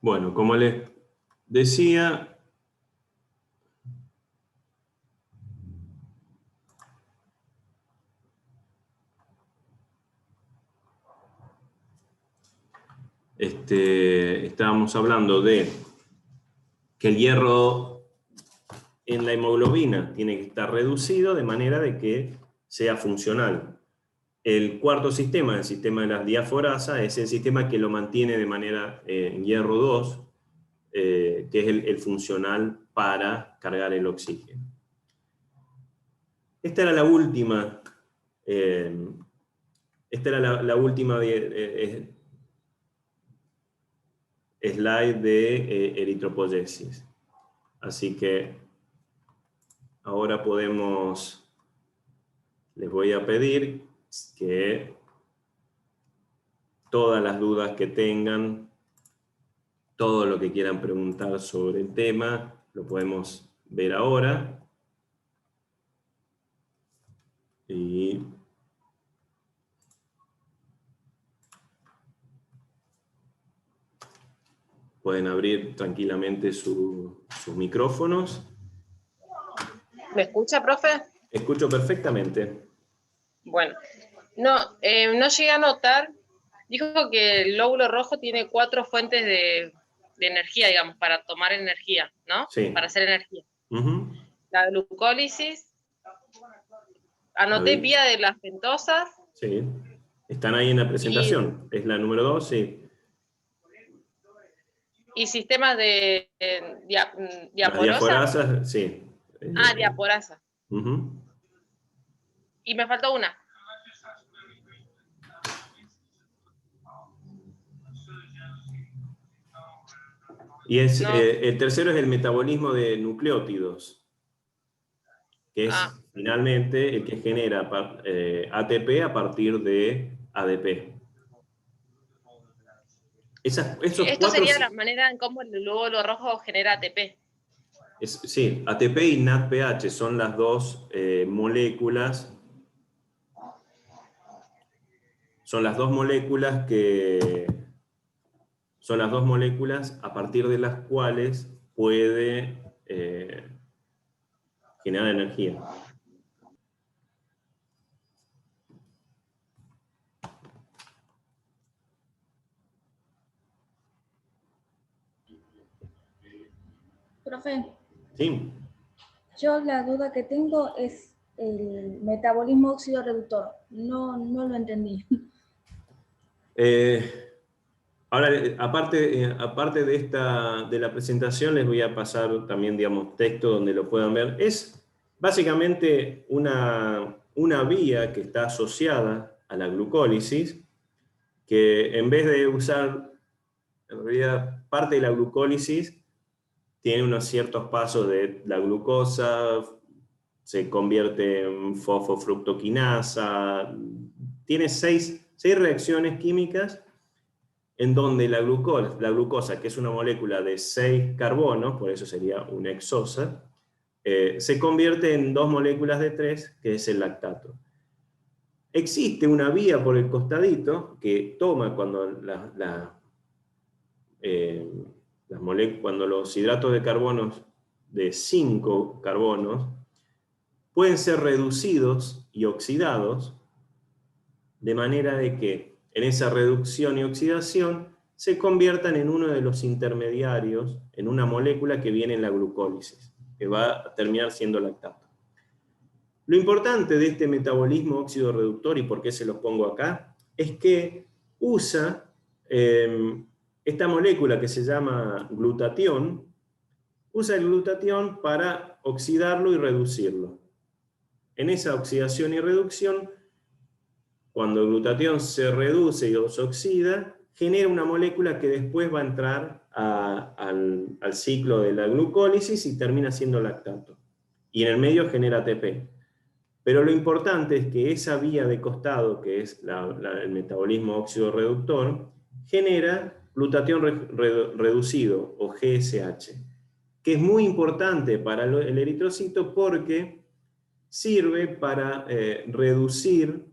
Bueno, como les decía, estábamos hablando de que el hierro en la hemoglobina tiene que estar reducido de manera de que sea funcional. El cuarto sistema, el sistema de las diaforasas, es el sistema que lo mantiene de manera en hierro 2, que es el funcional para cargar el oxígeno. Esta era la última, slide de eritropoyesis. Así que ahora les voy a pedir que todas las dudas que tengan, todo lo que quieran preguntar sobre el tema, lo podemos ver ahora. Y pueden abrir tranquilamente sus micrófonos. ¿Me escucha, profe? Escucho perfectamente. Bueno, no llegué a notar, dijo que el lóbulo rojo tiene 4 fuentes de energía, digamos, para tomar energía, ¿no? Sí. Para hacer energía. Uh-huh. La glucólisis, anoté vía de las ventosas. Sí, están ahí en la presentación, es la número 2, sí. Y sistemas de diaporosa. Diaforasas, sí. Diaporasa. Uh-huh. Y me faltó una. Y el tercero es el metabolismo de nucleótidos, que es finalmente el que genera ATP a partir de ADP. Esto sería la manera en cómo el glóbulo rojo genera ATP. Sí, ATP y NADPH son las dos moléculas. Son las dos moléculas a partir de las cuales puede generar energía. Profe. Sí. Yo la duda que tengo es el metabolismo óxido reductor. No lo entendí. Ahora, aparte de la presentación, les voy a pasar también, digamos, texto donde lo puedan ver. Es básicamente una vía que está asociada a la glucólisis, que en vez de usar, en realidad, parte de la glucólisis tiene unos ciertos pasos de la glucosa, se convierte en fosfofructoquinasa, tiene seis reacciones químicas en donde la glucosa, que es una molécula de 6 carbonos, por eso sería una hexosa, se convierte en 2 moléculas de 3, que es el lactato. Existe una vía por el costadito que toma cuando cuando los hidratos de carbonos de 5 carbonos pueden ser reducidos y oxidados, de manera de que en esa reducción y oxidación se conviertan en uno de los intermediarios, en una molécula que viene en la glucólisis, que va a terminar siendo lactato. Lo importante de este metabolismo óxido reductor, y por qué se los pongo acá, es que usa esta molécula que se llama glutatión, usa el glutatión para oxidarlo y reducirlo. En esa oxidación y reducción, cuando el glutatión se reduce y se oxida, genera una molécula que después va a entrar al ciclo de la glucólisis y termina siendo lactato. Y en el medio genera ATP. Pero lo importante es que esa vía de costado, que es el metabolismo óxido reductor, genera glutatión reducido, o GSH, que es muy importante para el eritrocito porque sirve para reducir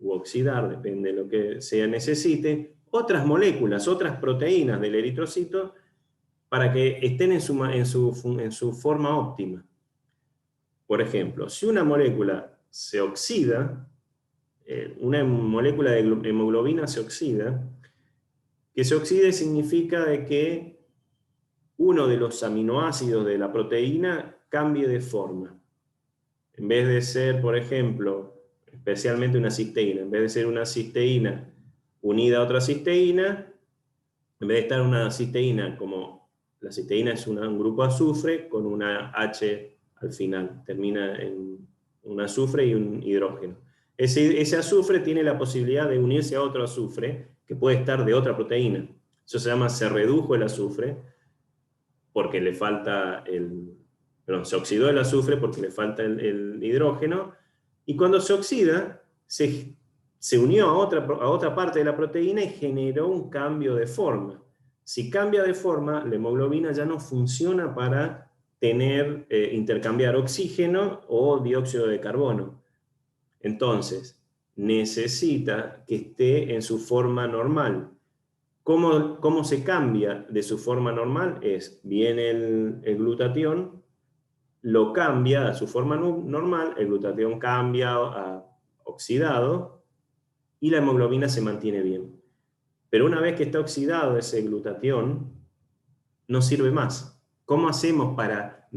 u oxidar, depende de lo que se necesite, otras moléculas, otras proteínas del eritrocito para que estén en su forma óptima. Por ejemplo, si una molécula se oxida, una molécula de hemoglobina se oxida, que se oxide significa de que uno de los aminoácidos de la proteína cambie de forma. En vez de ser, por ejemplo, especialmente una cisteína, en vez de ser una cisteína unida a otra cisteína, en vez de estar una cisteína como la cisteína es un grupo azufre con una H al final, termina en un azufre y un hidrógeno. Ese azufre tiene la posibilidad de unirse a otro azufre que puede estar de otra proteína. Eso se llama se redujo el azufre porque le falta se oxidó el azufre porque le falta el hidrógeno, y cuando se oxida, se unió a otra parte de la proteína y generó un cambio de forma. Si cambia de forma, la hemoglobina ya no funciona para intercambiar oxígeno o dióxido de carbono. Entonces, necesita que esté en su forma normal. ¿Cómo se cambia de su forma normal? Viene el glutatión, lo cambia a su forma normal, el glutatión cambia a oxidado y la hemoglobina se mantiene bien. Pero una vez que está oxidado ese glutatión, no sirve más. ¿Cómo hacemos para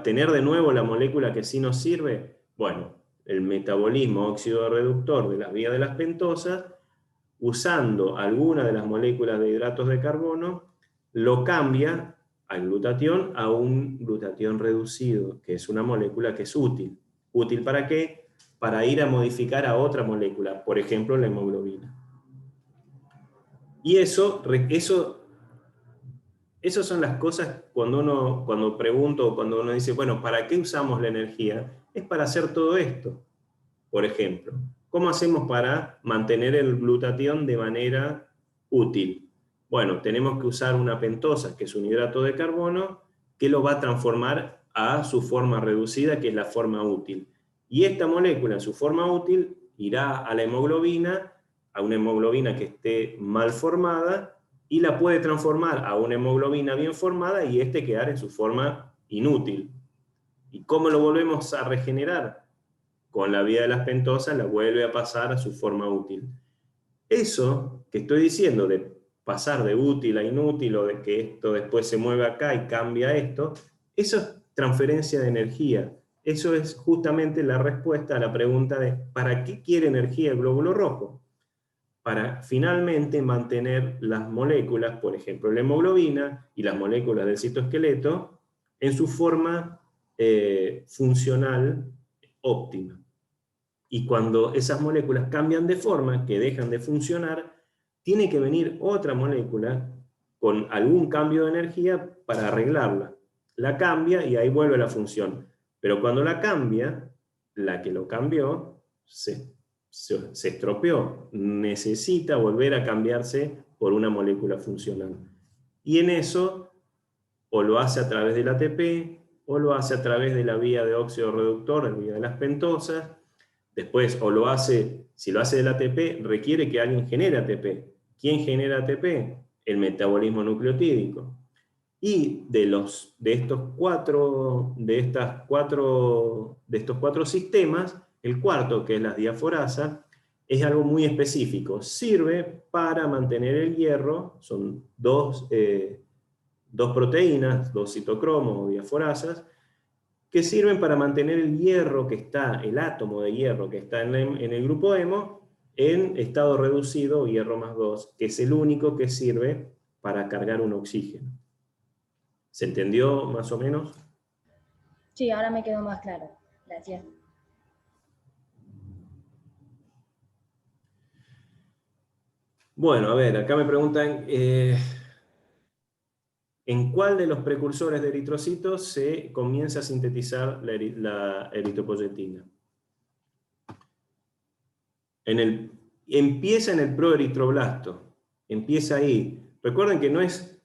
tener de nuevo la molécula que sí nos sirve? Bueno, el metabolismo óxido reductor de las vías de las pentosas, usando alguna de las moléculas de hidratos de carbono, lo cambia al glutatión a un glutatión reducido, que es una molécula que es útil. ¿Útil para qué? Para ir a modificar a otra molécula, por ejemplo la hemoglobina. Y esas son las cosas cuando pregunto, cuando uno dice, bueno, ¿para qué usamos la energía? Es para hacer todo esto. Por ejemplo, ¿cómo hacemos para mantener el glutatión de manera útil? Bueno, tenemos que usar una pentosa, que es un hidrato de carbono, que lo va a transformar a su forma reducida, que es la forma útil. Y esta molécula, en su forma útil, irá a la hemoglobina, a una hemoglobina que esté mal formada, y la puede transformar a una hemoglobina bien formada y quedar en su forma inútil. ¿Y cómo lo volvemos a regenerar? Con la vía de las pentosas la vuelve a pasar a su forma útil. Eso que estoy diciendo de pasar de útil a inútil, o de que esto después se mueve acá y cambia esto, eso es transferencia de energía. Eso es justamente la respuesta a la pregunta de ¿para qué quiere energía el glóbulo rojo? Para finalmente mantener las moléculas, por ejemplo la hemoglobina y las moléculas del citoesqueleto, en su forma funcional óptima. Y cuando esas moléculas cambian de forma, que dejan de funcionar, tiene que venir otra molécula con algún cambio de energía para arreglarla. La cambia y ahí vuelve la función. Pero cuando la cambia, la que lo cambió se estropeó. Necesita volver a cambiarse por una molécula funcional. Y en eso, o lo hace a través del ATP, o lo hace a través de la vía de óxido reductor, la vía de las pentosas. Después, o lo hace, si lo hace del ATP, requiere que alguien genere ATP. ¿Quién genera ATP? El metabolismo nucleotídico. Y de estos cuatro sistemas, el cuarto, que es la diaforasa, es algo muy específico. Sirve para mantener el hierro, son dos proteínas, dos citocromos o diaforasas, que sirven para mantener el hierro el átomo de hierro que está en el grupo hemo, en estado reducido, hierro más 2, que es el único que sirve para cargar un oxígeno. ¿Se entendió más o menos? Sí, ahora me quedó más claro. Gracias. Bueno, a ver, acá me preguntan, ¿en cuál de los precursores de eritrocitos se comienza a sintetizar la eritropoyetina? Empieza en el proeritroblasto, empieza ahí. Recuerden que no es...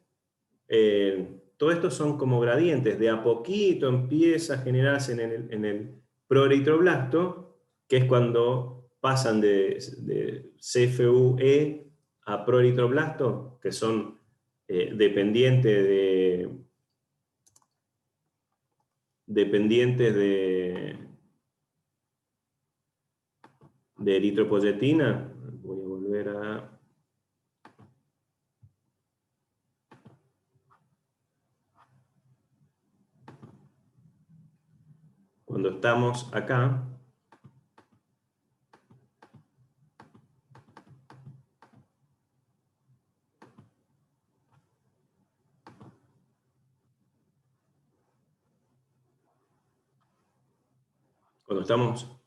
todo esto son como gradientes, de a poquito empieza a generarse en el proeritroblasto, que es cuando pasan de CFUE a proeritroblastos, que son dependientes de eritropoyetina. Voy a volver a... Cuando estamos acá,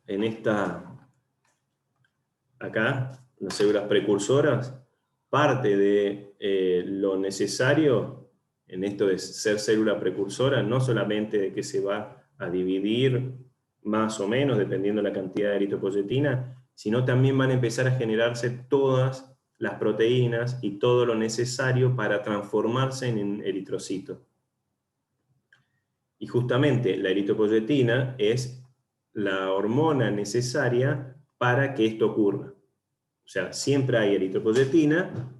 en esta, acá, las células precursoras, parte de lo necesario en esto de ser célula precursora, no solamente de que se va a dividir más o menos, dependiendo de la cantidad de eritropoyetina, sino también van a empezar a generarse todas las proteínas y todo lo necesario para transformarse en eritrocito. Y justamente la eritropoyetina es la hormona necesaria para que esto ocurra. O sea, siempre hay eritropoyetina,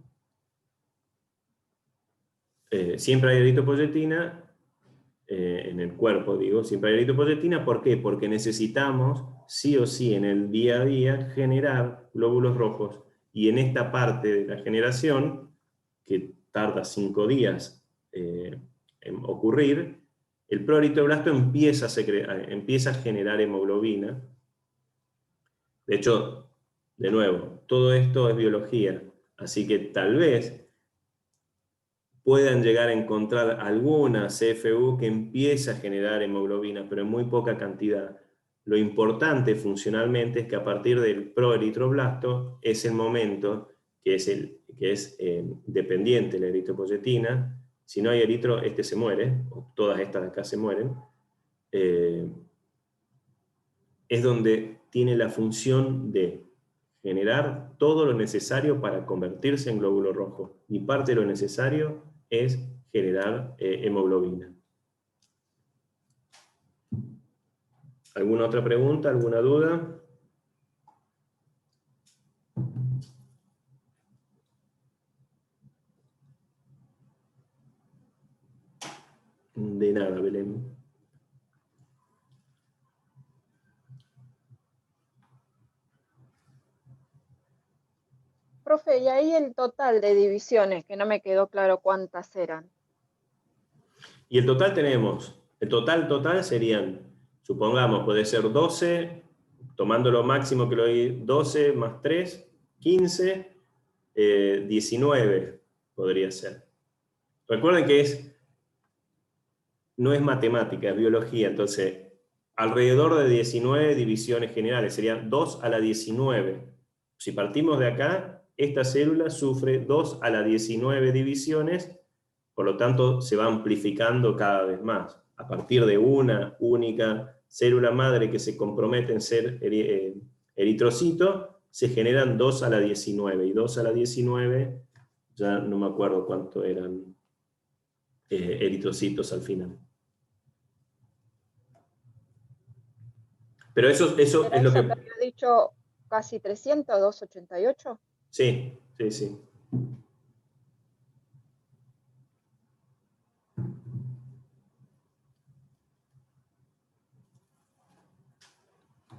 en el cuerpo, digo, siempre hay eritropoyetina. ¿Por qué? Porque necesitamos, sí o sí, en el día a día, generar glóbulos rojos. Y en esta parte de la generación, que tarda 5 días en ocurrir, el proeritroblasto empieza a generar hemoglobina. De hecho, de nuevo, todo esto es biología, así que tal vez puedan llegar a encontrar alguna CFU que empiece a generar hemoglobina, pero en muy poca cantidad. Lo importante funcionalmente es que a partir del proeritroblasto es el momento que es dependiente de la eritropoyetina. Si no hay eritro, este se muere, o todas estas de acá se mueren. Es donde tiene la función de generar todo lo necesario para convertirse en glóbulo rojo. Y parte de lo necesario es generar hemoglobina. ¿Alguna otra pregunta? ¿Alguna duda? De nada, Belén. Profe, y ahí el total de divisiones, que no me quedó claro cuántas eran. Y el total el total serían, supongamos, puede ser 12, tomando lo máximo que lo di, 12 más 3, 15, 19 podría ser. Recuerden que no es matemática, es biología, entonces alrededor de 19 divisiones generales, serían 2 a la 19. Si partimos de acá, esta célula sufre 2 a la 19 divisiones, por lo tanto se va amplificando cada vez más. A partir de una única célula madre que se compromete en ser eritrocito, se generan 2 a la 19, y 2 a la 19, ya no me acuerdo cuánto eran eritrocitos al final. Pero eso es lo que... ¿Eso te había dicho casi 300, 288? Sí, sí, sí.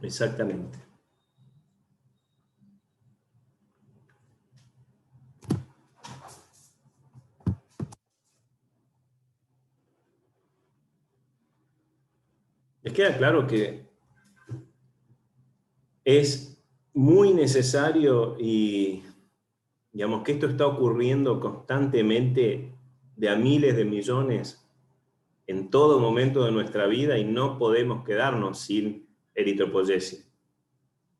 Exactamente. ¿Les queda claro que es muy necesario y digamos que esto está ocurriendo constantemente de a miles de millones en todo momento de nuestra vida y no podemos quedarnos sin eritropoyesis?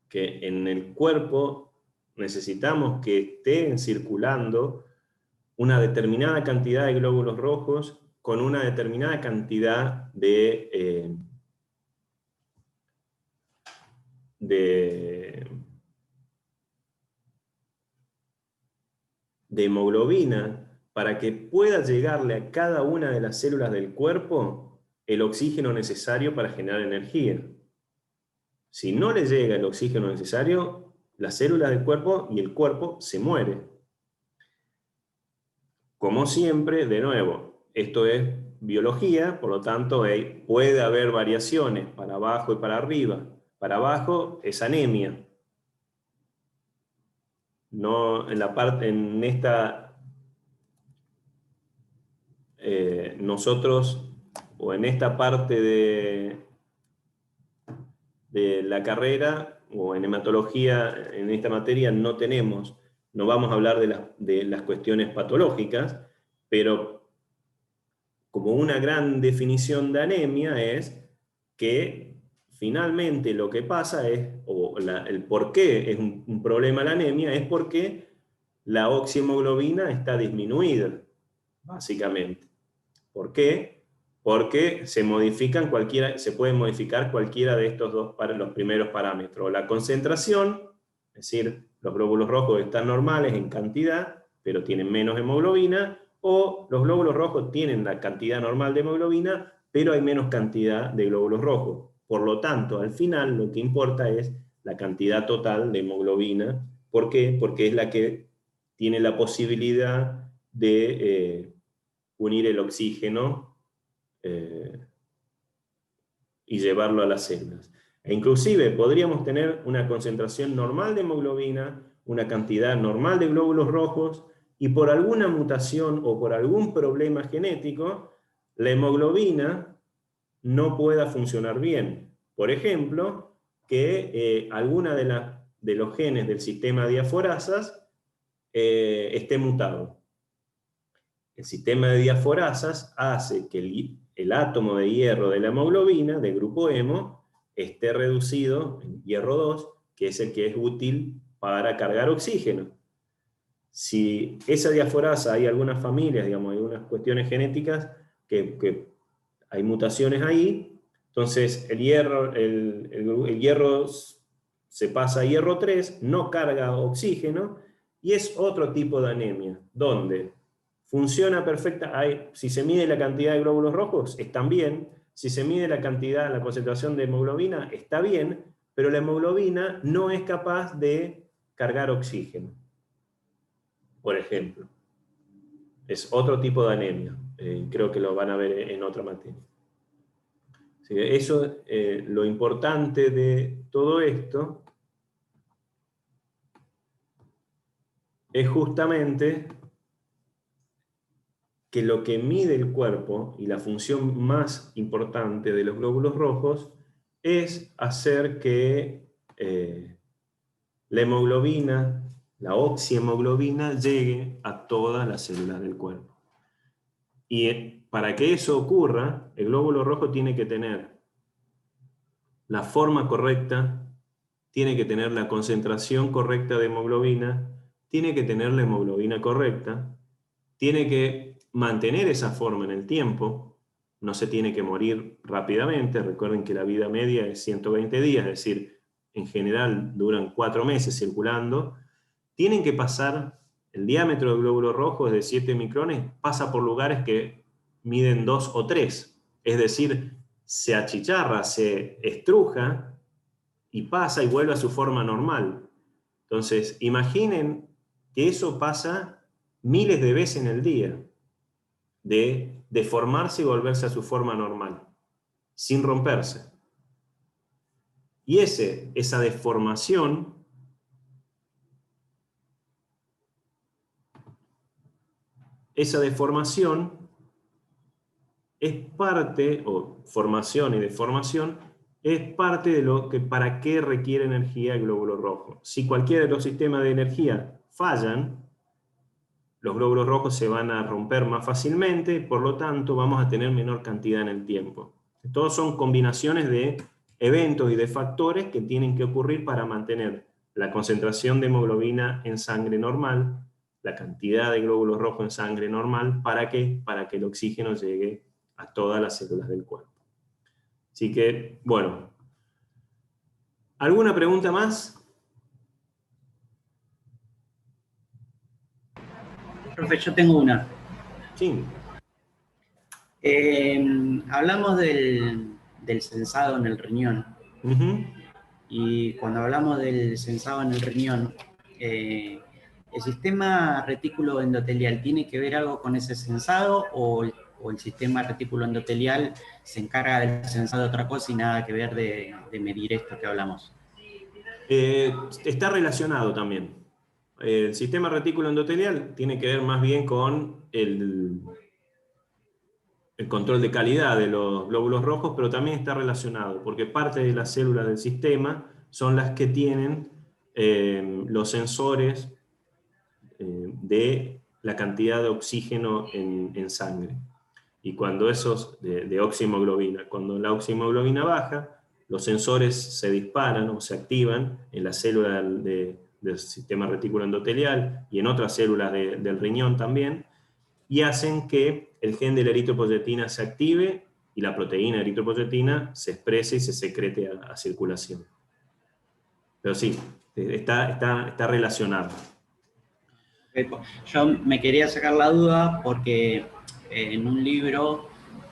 Que en el cuerpo necesitamos que estén circulando una determinada cantidad de glóbulos rojos con una determinada cantidad de hemoglobina para que pueda llegarle a cada una de las células del cuerpo el oxígeno necesario para generar energía. Si no le llega el oxígeno necesario, las células del cuerpo y el cuerpo se muere. como siempre, de nuevo, esto es biología, por lo tanto puede haber variaciones para abajo y para arriba. Para abajo es anemia. No, en esta, nosotros, o en esta parte de la carrera, o en hematología, en esta materia, no vamos a hablar de las cuestiones patológicas, pero como una gran definición de anemia es que finalmente lo que pasa es, el por qué es un problema la anemia, es porque la oxihemoglobina está disminuida, básicamente. ¿Por qué? Porque se pueden modificar cualquiera de estos los primeros parámetros. La concentración, es decir, los glóbulos rojos están normales en cantidad, pero tienen menos hemoglobina, o los glóbulos rojos tienen la cantidad normal de hemoglobina, pero hay menos cantidad de glóbulos rojos. Por lo tanto, al final lo que importa es la cantidad total de hemoglobina. ¿Por qué? Porque es la que tiene la posibilidad de unir el oxígeno y llevarlo a las células. E inclusive podríamos tener una concentración normal de hemoglobina, una cantidad normal de glóbulos rojos, y por alguna mutación o por algún problema genético, la hemoglobina no pueda funcionar bien. Por ejemplo, que alguna de los genes del sistema diaforasas esté mutado. El sistema de diaforasas hace que el átomo de hierro de la hemoglobina, del grupo hemo, esté reducido en hierro 2, que es el que es útil para cargar oxígeno. Si esa diaforasa, hay algunas familias, digamos, hay unas cuestiones genéticas que hay mutaciones ahí, entonces el hierro se pasa a hierro 3, no carga oxígeno, y es otro tipo de anemia, donde funciona perfecta. Si se mide la cantidad de glóbulos rojos, están bien. Si se mide la concentración de hemoglobina, está bien, pero la hemoglobina no es capaz de cargar oxígeno, por ejemplo. Es otro tipo de anemia. Creo que lo van a ver en otra materia. Así que eso, lo importante de todo esto es justamente que lo que mide el cuerpo y la función más importante de los glóbulos rojos es hacer que la hemoglobina, la oxihemoglobina, llegue a todas las células del cuerpo. Y para que eso ocurra, el glóbulo rojo tiene que tener la forma correcta, tiene que tener la concentración correcta de hemoglobina, tiene que tener la hemoglobina correcta, tiene que mantener esa forma en el tiempo, no se tiene que morir rápidamente. Recuerden que la vida media es 120 días, es decir, en general duran 4 meses circulando. Tienen que pasar, el diámetro del glóbulo rojo es de 7 micrones, pasa por lugares que miden 2 o 3, es decir, se achicharra, se estruja, y pasa y vuelve a su forma normal. Entonces, imaginen que eso pasa miles de veces en el día, de deformarse y volverse a su forma normal, sin romperse. Y esa deformación es parte, o formación y deformación, es parte de lo que, para qué requiere energía el glóbulo rojo. Si cualquiera de los sistemas de energía fallan, los glóbulos rojos se van a romper más fácilmente, por lo tanto vamos a tener menor cantidad en el tiempo. Todos son combinaciones de eventos y de factores que tienen que ocurrir para mantener la concentración de hemoglobina en sangre normal, la cantidad de glóbulos rojos en sangre normal. ¿Para qué? Para que el oxígeno llegue a todas las células del cuerpo. Así que, bueno. ¿Alguna pregunta más? Profe, yo tengo una. Sí. Hablamos del sensado en el riñón. Y cuando hablamos del sensado en el riñón, ¿El sistema retículo endotelial tiene que ver algo con ese sensado o el sistema retículo endotelial se encarga del sensado de otra cosa y nada que ver de medir esto que hablamos? Está relacionado también. El sistema retículo endotelial tiene que ver más bien con el control de calidad de los glóbulos rojos, pero también está relacionado, porque parte de las células del sistema son las que tienen los sensores de la cantidad de oxígeno en sangre. Y cuando esos, de oxihemoglobina, cuando la oxihemoglobina baja, los sensores se disparan o se activan en las células del sistema retículo endotelial y en otras células del riñón también, y hacen que el gen de la eritropoyetina se active y la proteína eritropoyetina se exprese y se secrete a circulación. Pero sí, está relacionado. Yo me quería sacar la duda porque en un libro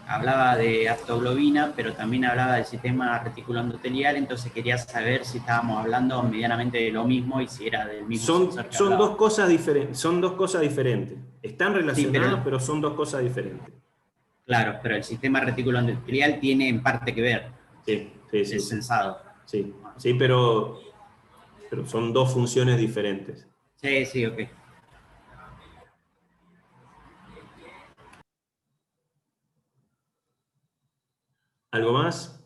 hablaba de aptoglobina, pero también hablaba del sistema retículo endotelial, entonces quería saber si estábamos hablando medianamente de lo mismo y si era del mismo sensor que hablaba. Son dos cosas diferentes. Están relacionadas, Sí, pero son dos cosas diferentes. Claro, pero el sistema retículo endotelial tiene en parte que ver. Sí, el sensado. Sí, pero son dos funciones diferentes. Sí, ok. ¿Algo más?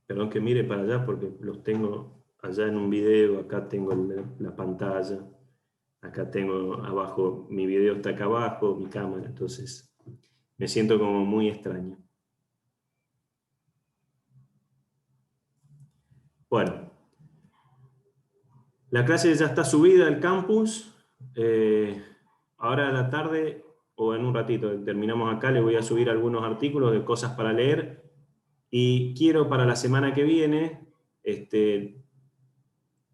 Perdón que mire para allá porque los tengo allá en un video, acá tengo la pantalla, acá tengo abajo, mi video está acá abajo, mi cámara, entonces me siento como muy extraño. Bueno, la clase ya está subida al campus, ahora a la tarde o en un ratito terminamos acá, le voy a subir algunos artículos de cosas para leer y quiero para la semana que viene,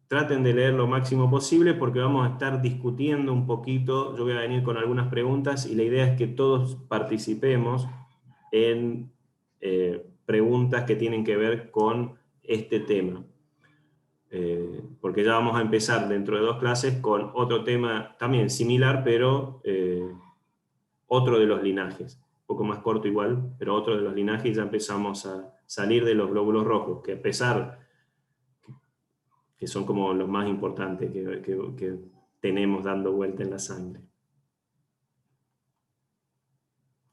traten de leer lo máximo posible porque vamos a estar discutiendo un poquito, yo voy a venir con algunas preguntas y la idea es que todos participemos en preguntas que tienen que ver con este tema. Porque ya vamos a empezar dentro de 2 clases con otro tema también similar, pero otro de los linajes, un poco más corto igual, pero otro de los linajes, ya empezamos a salir de los glóbulos rojos, que a pesar que son como los más importantes que tenemos dando vuelta en la sangre.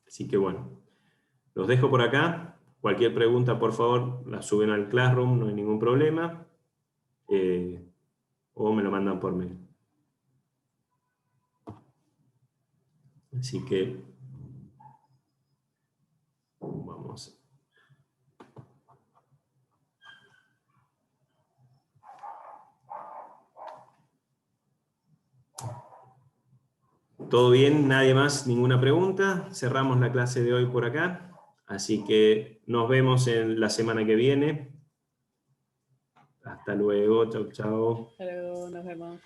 Así que bueno, los dejo por acá. Cualquier pregunta, por favor, la suben al Classroom, no hay ningún problema. O me lo mandan por mail. Así que vamos. ¿Todo bien? ¿Nadie más? ¿Ninguna pregunta? Cerramos la clase de hoy por acá. Así que nos vemos en la semana que viene. Hasta luego. Chau, chau. Hasta luego, nos vemos.